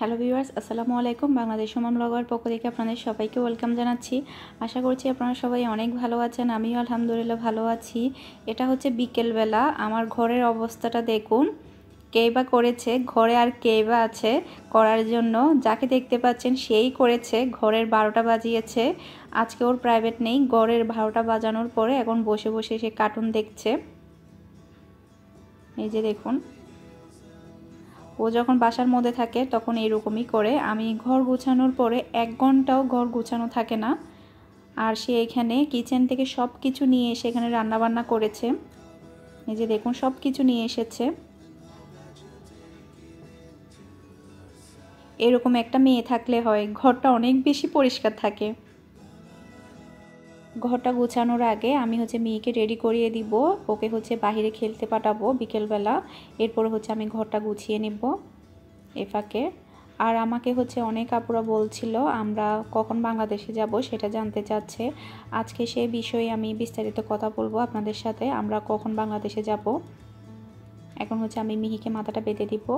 Hello viewers, আসসালামু আলাইকুম। Bangladesh Suman blogger পক্ষ থেকে আপনাদের সবাইকে ওয়েলকাম জানাচ্ছি। আশা করছি আপনারা সবাই অনেক ভালো আছেন। আমিও আলহামদুলিল্লাহ ভালো আছি। এটা হচ্ছে বিকেলবেলা। আমার ঘরের অবস্থাটা দেখুন। কে বা করেছে, ঘরে আর কে বা আছে করার জন্য। যাকে দেখতে পাচ্ছেন সেই করেছে। ঘরের 12টা বাজিয়েছে। আজকে ওর প্রাইভেট নেই। ঘরের 12টা বাজানোর পরে এখন বসে বসে সে কার্টুন দেখছে। এই যে দেখুন, ও যখন বাসার মধ্যে থাকে তখন এরকমই করে। আমি ঘর গুছানোর পরে 1 ঘন্টাও ঘর গুছানো থাকে না, আর সে এখানে কিচেন থেকে সব কিছু নিয়ে এসে এখানে রান্নাবান্না করেছে। এই যে দেখুন, সব কিছু নিয়ে এসেছে। এরকম একটা মেয়ে থাকলে হয়, ঘরটা অনেক বেশি পরিষ্কার থাকে। ঘরটা গুছানোর আগে আমি হচ্ছে মেয়েকে রেডি করিয়ে দিব। ওকে হচ্ছে বাইরে খেলতে পাঠাবো বিকেলবেলা। এরপর হচ্ছে আমি ঘরটা গুছিয়ে নিব এ ফাঁকে। আর আমাকে হচ্ছে অনেক আপুরা বলছিল আমরা কখন বাংলাদেশে যাব সেটা জানতে চাচ্ছে। আজকে সেই বিষয়ে আমি বিস্তারিত কথা বলবো আপনাদের সাথে, আমরা কখন বাংলাদেশে যাব। এখন হচ্ছে আমি মিহিকে মাথাটা বেঁধে দিব।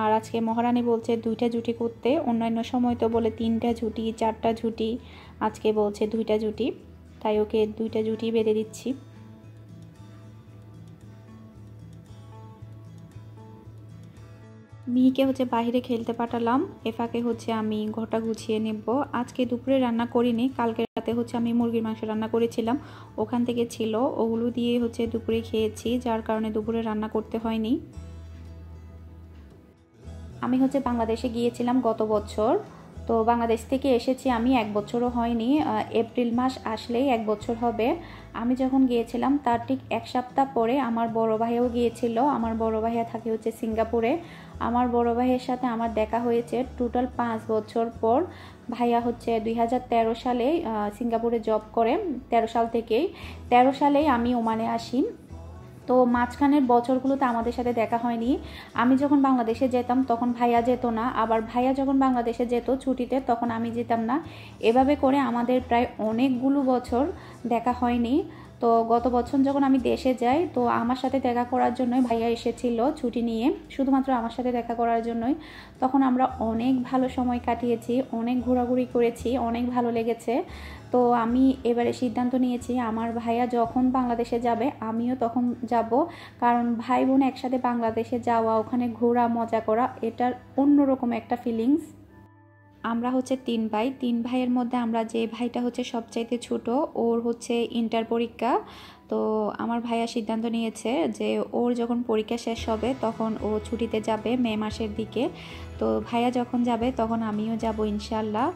আর আজকে মহারানী বলছে 2টা জুটি করতে, অন্যান্য সময় তো বলে 3টা জুটি 4টা জুটি, আজকে বলছে 2টা জুটি। তাই ওকে 2টা জুটি বেঁধে দিচ্ছি। মিহিকে হচ্ছে বাইরে খেলতে পাঠালাম, এ ফাঁকে হচ্ছে আমি ঘরটা গুছিয়ে নেব। আজকে দুপুরে রান্না করিনি, কালকে রাতে হচ্ছে আমি মুরগির মাংস রান্না করেছিলাম, ওখান থেকে ছিল, ওগুলো দিয়ে হচ্ছে দুপুরে খেয়েছি, যার কারণে দুপুরে রান্না করতে হয়নি। আমি হচ্ছে বাংলাদেশে গিয়েছিলাম গত বছর। তো বাংলাদেশ থেকে এসেছি আমি 1 বছরও হয়নি। এপ্রিল মাস আসলেই 1 বছর হবে। আমি যখন গিয়েছিলাম তার ঠিক 1 সপ্তাহ পরে আমার বড় ভাইও গিয়েছিল। আমার বড় ভাইয়া থাকে হচ্ছে সিঙ্গাপুরে। আমার বড় ভাইয়ের সাথে আমার দেখা হয়েছে টোটাল 5 বছর পর। ভাইয়া হচ্ছে 2013 সালে সিঙ্গাপুরে জব করে। 13 সাল থেকেই 13 সালেই আমি ওমানে আসি। তো মাঝখানের বছরগুলোতে আমাদের সাথে দেখা হয়নি। আমি যখন বাংলাদেশে যেতাম তখন ভাইয়া যেত না, আবার ভাইয়া যখন বাংলাদেশে যেত ছুটিতে তখন আমি যেতাম না। এভাবে করে আমাদের প্রায় অনেকগুলো বছর দেখা হয়নি। তো গত বছর যখন আমি দেশে যাই তো আমার সাথে দেখা করার জন্যই ভাইয়া এসেছিল ছুটি নিয়ে, শুধুমাত্র আমার সাথে দেখা করার জন্যই। তখন আমরা অনেক ভালো সময় কাটিয়েছি, অনেক ঘোরাঘুরি করেছি, অনেক ভালো লেগেছে। তো আমি এবারে সিদ্ধান্ত নিয়েছি আমার ভাইয়া যখন বাংলাদেশে যাবে আমিও তখন যাব। কারণ ভাই বোন একসাথে বাংলাদেশে যাওয়া, ওখানে ঘোরা, মজা করা, এটার অন্যরকম একটা ফিলিংস। আমরা হচ্ছে 3 ভাই, 3 ভাইয়ের মধ্যে আমরা যে ভাইটা হচ্ছে সবচাইতে ছোট, ওর হচ্ছে ইন্টার পরীক্ষা। তো আমার ভাইয়া সিদ্ধান্ত নিয়েছে যে ওর যখন পরীক্ষা শেষ হবে তখন ও ছুটিতে যাবে মে মাসের দিকে। তো ভাইয়া যখন যাবে তখন আমিও যাব ইনশাল্লাহ।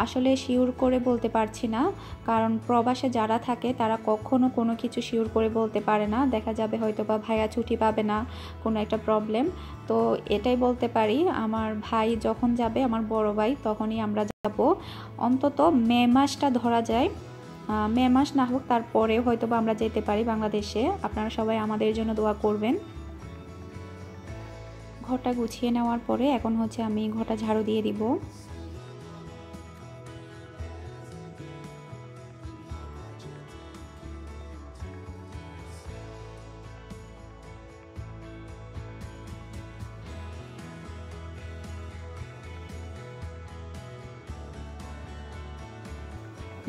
আসলে শিওর করে বলতে পারছি না, কারণ প্রবাসে যারা থাকে তারা কখনো কোনো কিছু শিওর করে বলতে পারে না। দেখা যাবে হয়তো বা ভাইয়া ছুটি পাবে না, কোনো একটা প্রবলেম। তো এটাই বলতে পারি, আমার ভাই যখন যাবে, আমার বড় ভাই, তখনই আমরা যাব। অন্তত মে মাসটা ধরা যায়, মে মাস না হোক তারপরে হয়তো বা আমরা যেতে পারি বাংলাদেশে। আপনারা সবাই আমাদের জন্য দোয়া করবেন। ঘরটা গুছিয়ে নেওয়ার পরে এখন হচ্ছে আমি ঘরটা ঝাড়ু দিয়ে দিব।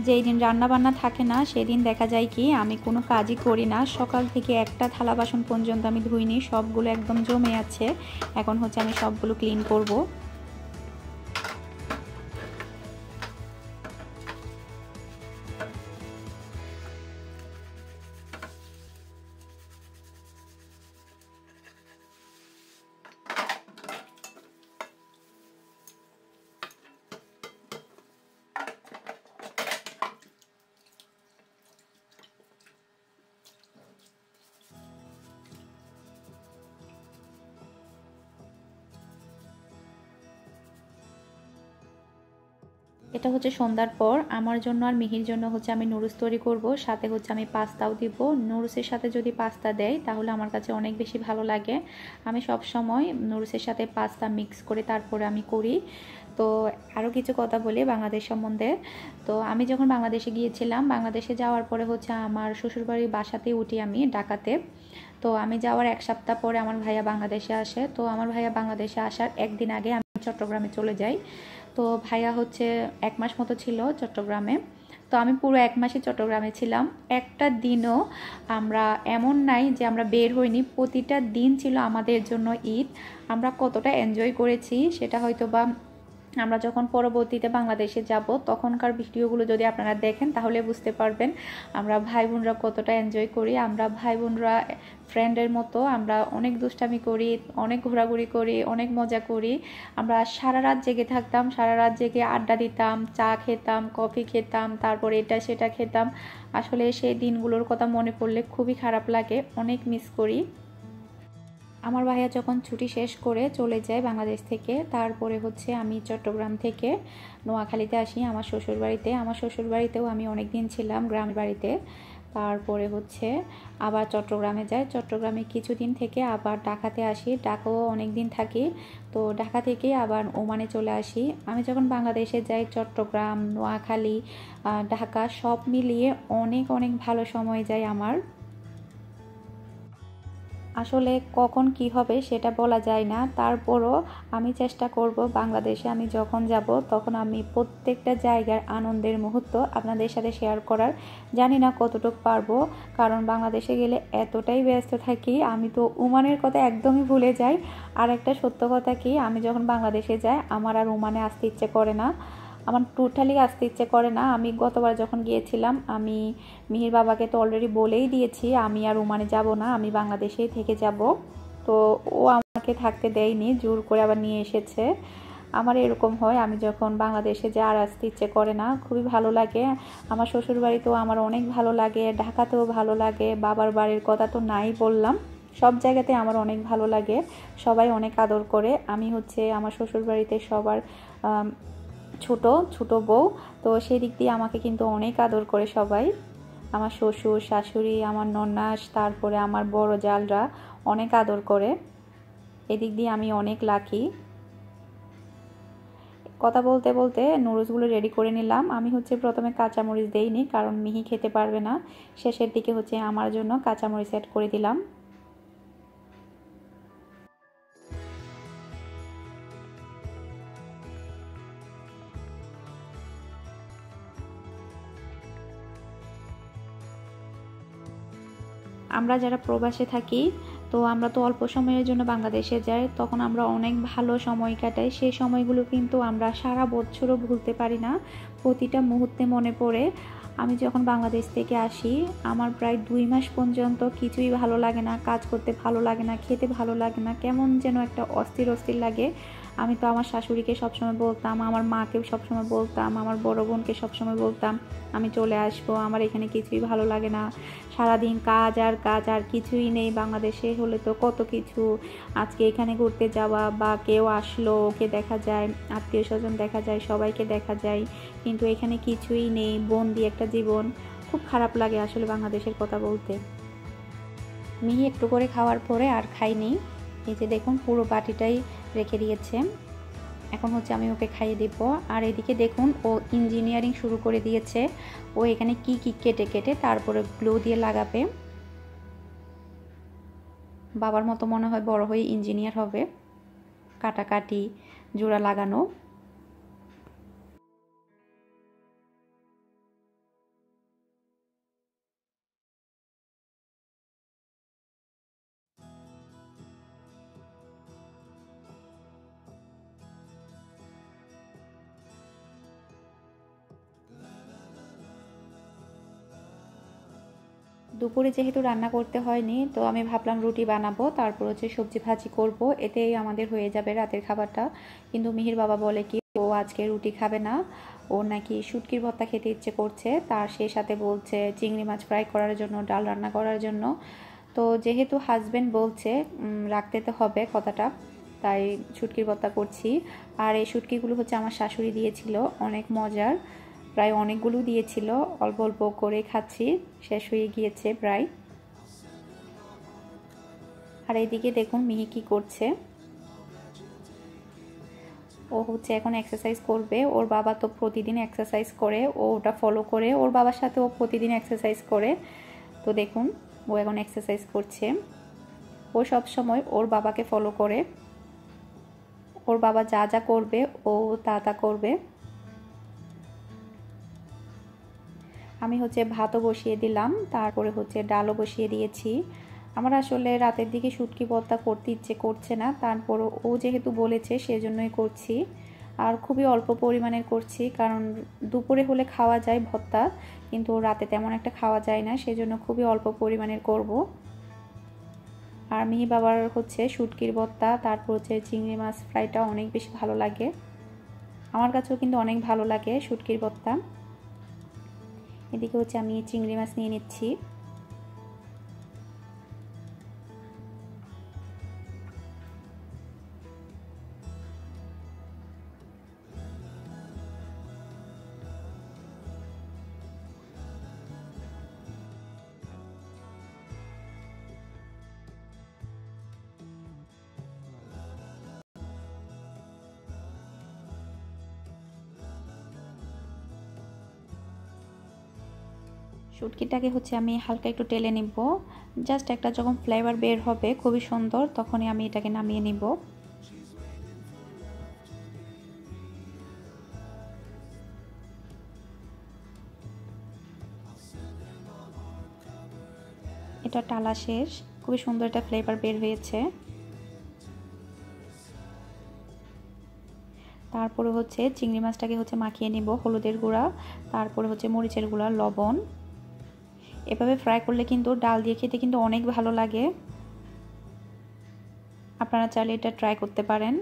যেই দিন রান্না বান্না থাকে না সেদিন দেখা যায় কি আমি কোনো কাজই করি না। সকাল থেকে একটা থালা বাসন পর্যন্ত আমি ধুইনি, সবগুলো একদম জমে আছে। এখন হচ্ছে আমি সবগুলো ক্লিন করব। এটা হচ্ছে সন্ধ্যার পর আমার জন্য আর মিহির জন্য হচ্ছে আমি নুডলস তৈরি করব, সাথে হচ্ছে আমি পাস্তাও দিব। নুডলসের সাথে যদি পাস্তা দেয় তাহলে আমার কাছে অনেক বেশি ভালো লাগে। আমি সব সময় নুডলসের সাথে পাস্তা মিক্স করে তারপরে আমি করি। তো আরও কিছু কথা বলি বাংলাদেশ সম্বন্ধে। তো আমি যখন বাংলাদেশে গিয়েছিলাম, বাংলাদেশে যাওয়ার পরে হচ্ছে আমার শ্বশুরবাড়ির বাসাতেই উঠি আমি ঢাকাতে। তো আমি যাওয়ার এক সপ্তাহ পরে আমার ভাইয়া বাংলাদেশে আসে। তো আমার ভাইয়া বাংলাদেশে আসার একদিন আগে আমি চট্টগ্রামে চলে যাই। তো ভাইয়া হচ্ছে 1 মাস মতো ছিল চট্টগ্রামে। তো আমি পুরো 1 মাসই চট্টগ্রামে ছিলাম। একটা দিনও আমরা এমন নাই যে আমরা বের হইনি, প্রতিটা দিন ছিল আমাদের জন্য ঈদ। আমরা কতটা এনজয় করেছি সেটা হয়তো বা আমরা যখন পরবর্তীতে বাংলাদেশে যাব তখনকার ভিডিওগুলো যদি আপনারা দেখেন তাহলে বুঝতে পারবেন আমরা ভাই বোনরা কতটা এনজয় করি। আমরা ভাই বোনরা ফ্রেন্ডের মতো আমরা অনেক দুষ্টামি করি, অনেক ঘোরাঘুরি করি, অনেক মজা করি। আমরা সারা রাত জেগে থাকতাম, সারা রাত জেগে আড্ডা দিতাম, চা খেতাম, কফি খেতাম, তারপরে এটা সেটা খেতাম। আসলে সেই দিনগুলোর কথা মনে পড়লে খুবই খারাপ লাগে, অনেক মিস করি। আমার ভাইয়া যখন ছুটি শেষ করে চলে যায় বাংলাদেশ থেকে, তারপরে হচ্ছে আমি চট্টগ্রাম থেকে নোয়াখালীতে আসি আমার শ্বশুরবাড়িতে। আমার শ্বশুরবাড়িতেও আমি অনেক দিন ছিলাম, গ্রামের বাড়িতে। তারপরে হচ্ছে আবার চট্টগ্রামে যাই, চট্টগ্রামে কিছুদিন থেকে আবার ঢাকাতে আসি, ঢাকাও অনেক দিন থাকি। তো ঢাকা থেকে আবার ওমানে চলে আসি। আমি যখন বাংলাদেশে যাই চট্টগ্রাম, নোয়াখালী, ঢাকা সব মিলিয়ে অনেক অনেক ভালো সময় যায় আমার। আসলে কখন কি হবে সেটা বলা যায় না, তারপরও আমি চেষ্টা করব বাংলাদেশে আমি যখন যাব তখন আমি প্রত্যেকটা জায়গার আনন্দের মুহূর্ত আপনাদের সাথে শেয়ার করার। জানি না কতটুকু পারবো, কারণ বাংলাদেশে গেলে এতটাই ব্যস্ত থাকি আমি তো ওমানের কথা একদমই ভুলে যাই। আর একটা সত্য কথা কি, আমি যখন বাংলাদেশে যাই আমার আর ওমানে আসতে ইচ্ছে করে না, আমার টোটালি আসতে ইচ্ছে করে না। আমি গতবার যখন গিয়েছিলাম আমি মিহির বাবাকে তো অলরেডি বলেই দিয়েছি আমি আর ওমানে যাব না, আমি বাংলাদেশেই থেকে যাব। তো ও আমাকে থাকতে দেয়নি, জোর করে আবার নিয়ে এসেছে। আমার এরকম হয়, আমি যখন বাংলাদেশে যাই আর আসতে ইচ্ছে করে না, খুবই ভালো লাগে। আমার শ্বশুরবাড়িতেও আমার অনেক ভালো লাগে, ঢাকাতেও ভালো লাগে, বাবার বাড়ির কথা তো নাই বললাম। সব জায়গাতে আমার অনেক ভালো লাগে, সবাই অনেক আদর করে। আমি হচ্ছে আমার শ্বশুরবাড়িতে সবার ছোট ছোট বউ, তো সেই দিক দিয়ে আমাকে কিন্তু অনেক আদর করে সবাই। আমার শ্বশুর শাশুড়ি, আমার ননাস, তারপরে আমার বড় জালরা অনেক আদর করে। এদিক দিয়ে আমি অনেক লাকি। কথা বলতে বলতে নুডলসগুলো রেডি করে নিলাম। আমি হচ্ছে প্রথমে কাঁচামরিচ দেইনি, কারণ মিহি খেতে পারবে না। শেষের দিকে হচ্ছে আমার জন্য কাঁচামরিচ অ্যাড করে দিলাম। আমরা যারা প্রবাসে থাকি, তো আমরা তো অল্প সময়ের জন্য বাংলাদেশে যাই, তখন আমরা অনেক ভালো সময় কাটাই। সেই সময়গুলো কিন্তু আমরা সারা বছরও ভুলতে পারি না, প্রতিটা মুহূর্তে মনে পড়ে। আমি যখন বাংলাদেশ থেকে আসি আমার প্রায় 2 মাস পর্যন্ত কিছুই ভালো লাগে না, কাজ করতে ভালো লাগে না, খেতে ভালো লাগে না, কেমন যেন একটা অস্থির অস্থির লাগে। আমি তো আমার শাশুড়িকে সবসময় বলতাম, আমার মাকে সবসময় বলতাম, আমার বড় বোনকে সবসময় বলতাম আমি চলে আসবো, আমার এখানে কিছুই ভালো লাগে না, সারাদিন কাজ আর কাজ, আর কিছুই নেই। বাংলাদেশে হলে তো কত কিছু, আজকে এখানে ঘুরতে যাওয়া বা কেউ আসলো ওকে দেখা যায়, আত্মীয় স্বজন দেখা যায়, সবাইকে দেখা যায়, কিন্তু এখানে কিছুই নেই, বন্দি একটা জীবন। খুব খারাপ লাগে আসলে বাংলাদেশের কথা বলতে। মিহি একটু করে খাওয়ার পরে আর খাইনি, এই যে দেখুন পুরো বাটিটাই রেখে দিয়েছে। এখন হচ্ছে আমি ওকে খাইয়ে দিব। আর এদিকে দেখুন ও ইঞ্জিনিয়ারিং শুরু করে দিয়েছে, ও এখানে কি কি কেটে কেটে তারপরে গ্লু দিয়ে লাগাবে। বাবার মতো মনে হয় বড় হয়ে ইঞ্জিনিয়ার হবে, কাটাকাটি, জোড়া লাগানো। দুপুরে যেহেতু রান্না করতে হয়নি, তো আমি ভাবলাম রুটি বানাবো, তারপর হচ্ছে সবজি ভাজি করব, এতেই আমাদের হয়ে যাবে রাতের খাবারটা। কিন্তু মিহির বাবা বলে কি ও আজকে রুটি খাবে না, ও নাকি শুটকির ভর্তা খেতে ইচ্ছে করছে, তার সেই সাথে বলছে চিংড়ি মাছ ফ্রাই করার জন্য, ডাল রান্না করার জন্য। তো যেহেতু হাজবেন্ড বলছে রাখতে তো হবে কথাটা। তাই শুটকির ভর্তা করছি। আর এই শুটকিগুলো হচ্ছে আমার শাশুড়ি দিয়েছিল, অনেক মজার, প্রায় অনেকগুলো দিয়েছিল, অল্প অল্প করে খাচ্ছি, শেষ হয়ে গিয়েছে প্রায়। আর এইদিকে দেখুন মিহি কি করছে, ও হচ্ছে এখন এক্সারসাইজ করবে। ওর বাবা তো প্রতিদিন এক্সারসাইজ করে, ও ওটা ফলো করে, ওর বাবার সাথে ও প্রতিদিন এক্সারসাইজ করে। তো দেখুন ও এখন এক্সারসাইজ করছে। ও সব সময় ওর বাবাকে ফলো করে, ওর বাবা যা যা করবে ও তা তা করবে। আমি হচ্ছে ভাতও বসিয়ে দিলাম, তারপরে হচ্ছে ডালও বসিয়ে দিয়েছি। আমার আসলে রাতের দিকে শুটকি ভর্তা করতে ইচ্ছে করছে না, তারপর ও যেহেতু বলেছে সেজন্যই করছি। আর খুবই অল্প পরিমাণের করছি, কারণ দুপুরে হলে খাওয়া যায় ভর্তা, কিন্তু রাতে তেমন একটা খাওয়া যায় না, সেজন্য খুবই অল্প পরিমাণের করব। আর মিহি বাবার হচ্ছে শুটকির ভর্তা, তারপর হচ্ছে চিংড়ি মাছ ফ্রাইটা অনেক বেশি ভালো লাগে, আমার কাছেও কিন্তু অনেক ভালো লাগে শুটকির ভর্তা। এদিকে হচ্ছে আমি চিংড়ি মাছ নিয়ে নিচ্ছি। শুটকিটাকে হচ্ছে আমি হালকা একটু টেলে নিব, জাস্ট একটা যখন ফ্লেভার বের হবে খুবই সুন্দর, তখনই আমি এটাকে নামিয়ে নিব। এটা টালা শেষ, খুবই সুন্দর একটা ফ্লেভার বের হয়েছে। তারপরে হচ্ছে চিংড়ি মাছটাকে হচ্ছে মাখিয়ে নিব হলুদের গুঁড়া, তারপরে হচ্ছে মরিচের গুঁড়া, লবণ। এভাবে ফ্রাই করলে কিন্তু ডাল দিয়ে খেতে কিন্তু অনেক ভালো লাগে, আপনারা চাইলে এটা ট্রাই করতে পারেন।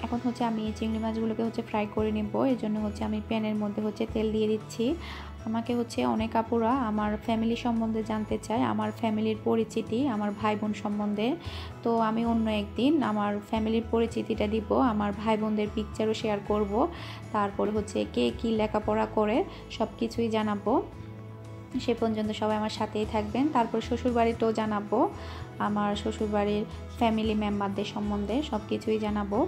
এখন হচ্ছে আমি চিংড়ি মাছগুলোকে হচ্ছে ফ্রাই করে নেব, এই জন্য হচ্ছে আমি প্যানের মধ্যে হচ্ছে তেল দিয়ে দিচ্ছি। আমাকে হচ্ছে অনেক আপুরা আমার ফ্যামিলি সম্বন্ধে জানতে চায়, আমার ফ্যামিলির পরিচিতি, আমার ভাই বোন সম্বন্ধে। তো আমি অন্য একদিন আমার ফ্যামিলির পরিচিতিটা দিব, আমার ভাই বোনদের পিকচারও শেয়ার করব, তারপরে হচ্ছে কে কী লেখাপড়া করে সব কিছুই জানাবো। সে পর্যন্ত সবাই আমার সাথেই থাকবেন। তারপর শ্বশুরবাড়িটাও জানাবো, আমার শ্বশুরবাড়ির ফ্যামিলি মেম্বারদের সম্বন্ধে সব কিছুই জানাবো।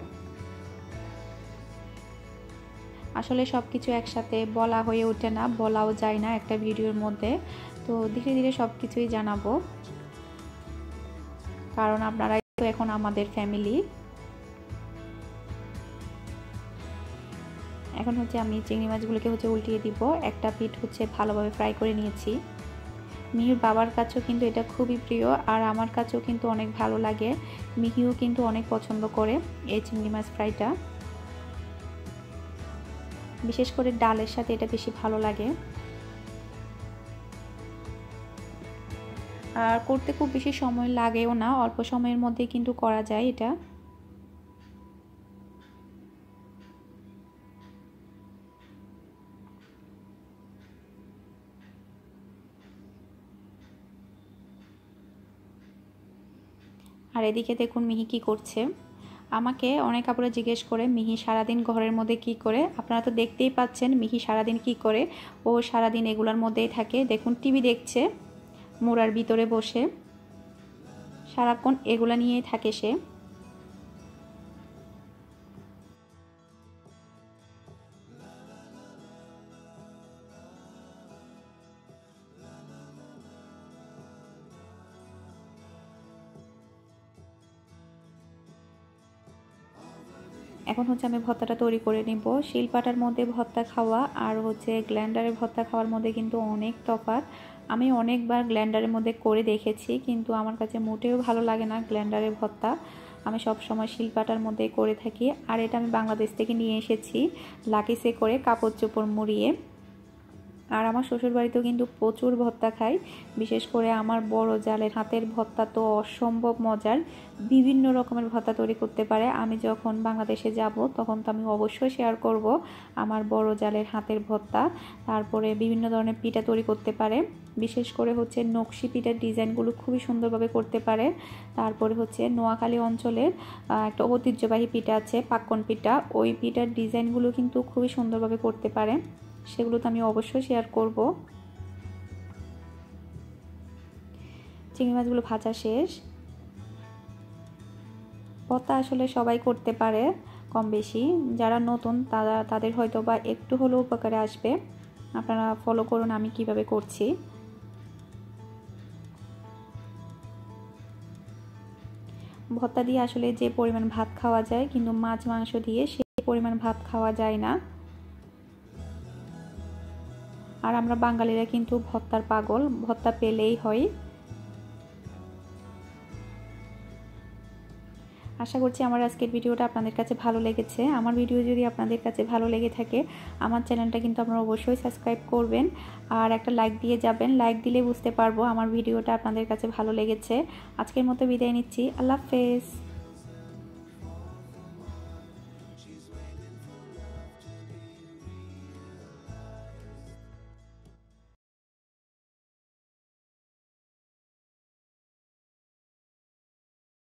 আসলে সব কিছু একসাথে বলা হয়ে ওঠে না, বলাও যায় না একটা ভিডিওর মধ্যে, তো ধীরে ধীরে সব কিছুই জানাবো, কারণ আপনারাই তো এখন আমাদের ফ্যামিলি। এখন হচ্ছে আমি চিংড়ি মাছগুলোকে হচ্ছে উল্টিয়ে দিব, একটা পিঠ হচ্ছে ভালোভাবে ফ্রাই করে নিয়েছি। মিহির বাবার কাছেও কিন্তু এটা খুবই প্রিয়, আর আমার কাছেও কিন্তু অনেক ভালো লাগে, মিহিও কিন্তু অনেক পছন্দ করে এই চিংড়ি মাছ ফ্রাইটা, বিশেষ করে ডালের সাথে এটা বেশি ভালো লাগে। আর করতে খুব বেশি সময় লাগেও না, অল্প সময়ের মধ্যে কিন্তু করা যায় এটা। আর এদিকে দেখুন মিহি কি করছে। আমাকে অনেক আপুরা জিজ্ঞেস করে মিহি সারাদিন ঘরের মধ্যে কি করে, আপনারা তো দেখতেই পাচ্ছেন মিহি সারাদিন কি করে। ও সারাদিন এগুলোর মধ্যেই থাকে, দেখুন টিভি দেখছে মোড়ার ভিতরে বসে, সারাক্ষণ এগুলা নিয়েই থাকে সে। এখন হচ্ছে আমি ভর্তাটা তৈরি করে নিব। শিলপাটার মধ্যে ভর্তা খাওয়া আর হচ্ছে গ্ল্যান্ডারের ভর্তা খাওয়ার মধ্যে কিন্তু অনেক তফাৎ। আমি অনেকবার গ্ল্যান্ডারের মধ্যে করে দেখেছি, কিন্তু আমার কাছে মোটেও ভালো লাগে না গ্ল্যান্ডারের ভর্তা। আমি সব সময় শিলপাটার মধ্যে করে থাকি। আর এটা আমি বাংলাদেশ থেকে নিয়ে এসেছি লাকিসে করে, কাপড় চোপড় মুড়িয়ে। আর আমার শ্বশুরবাড়িতেও কিন্তু প্রচুর ভর্তা খাই, বিশেষ করে আমার বড় জালের হাতের ভর্তা তো অসম্ভব মজার। বিভিন্ন রকমের ভর্তা তৈরি করতে পারে। আমি যখন বাংলাদেশে যাব তখন তো আমি অবশ্যই শেয়ার করব আমার বড় জালের হাতের ভর্তা। তারপরে বিভিন্ন ধরনের পিঠা তৈরি করতে পারে, বিশেষ করে হচ্ছে নকশি পিঠার ডিজাইনগুলো খুবই সুন্দরভাবে করতে পারে। তারপরে হচ্ছে নোয়াখালী অঞ্চলের একটা ঐতিহ্যবাহী পিঠা আছে পাক্কন পিঠা, ওই পিঠার ডিজাইনগুলো কিন্তু খুবই সুন্দরভাবে করতে পারে, সেগুলো তো আমি অবশ্যই শেয়ার করব। চিংড়ি মাছগুলো ভাজা শেষ। ভর্তা আসলে সবাই করতে পারে কম বেশি, যারা নতুন তাদের হয়তো বা একটু হলেও উপকারে আসবে। আপনারা ফলো করুন আমি কিভাবে করছি। ভর্তা দিয়ে আসলে যে পরিমাণ ভাত খাওয়া যায়, কিন্তু মাছ মাংস দিয়ে সেই পরিমাণ ভাত খাওয়া যায় না। আর আমরা বাঙালিরা কিন্তু ভর্তার পাগল, ভর্তা পেলেই হয়। আশা করছি আমার আজকের ভিডিওটা আপনাদের কাছে ভালো লেগেছে। আমার ভিডিও যদি আপনাদের কাছে ভালো লেগে থাকে, আমার চ্যানেলটা কিন্তু আপনারা অবশ্যই সাবস্ক্রাইব করবেন আর একটা লাইক দিয়ে যাবেন। লাইক দিলে বুঝতে পারবো আমার ভিডিওটা আপনাদের কাছে ভালো লেগেছে। আজকের মতো বিদায় নিচ্ছি। আল্লাহ হাফেজ।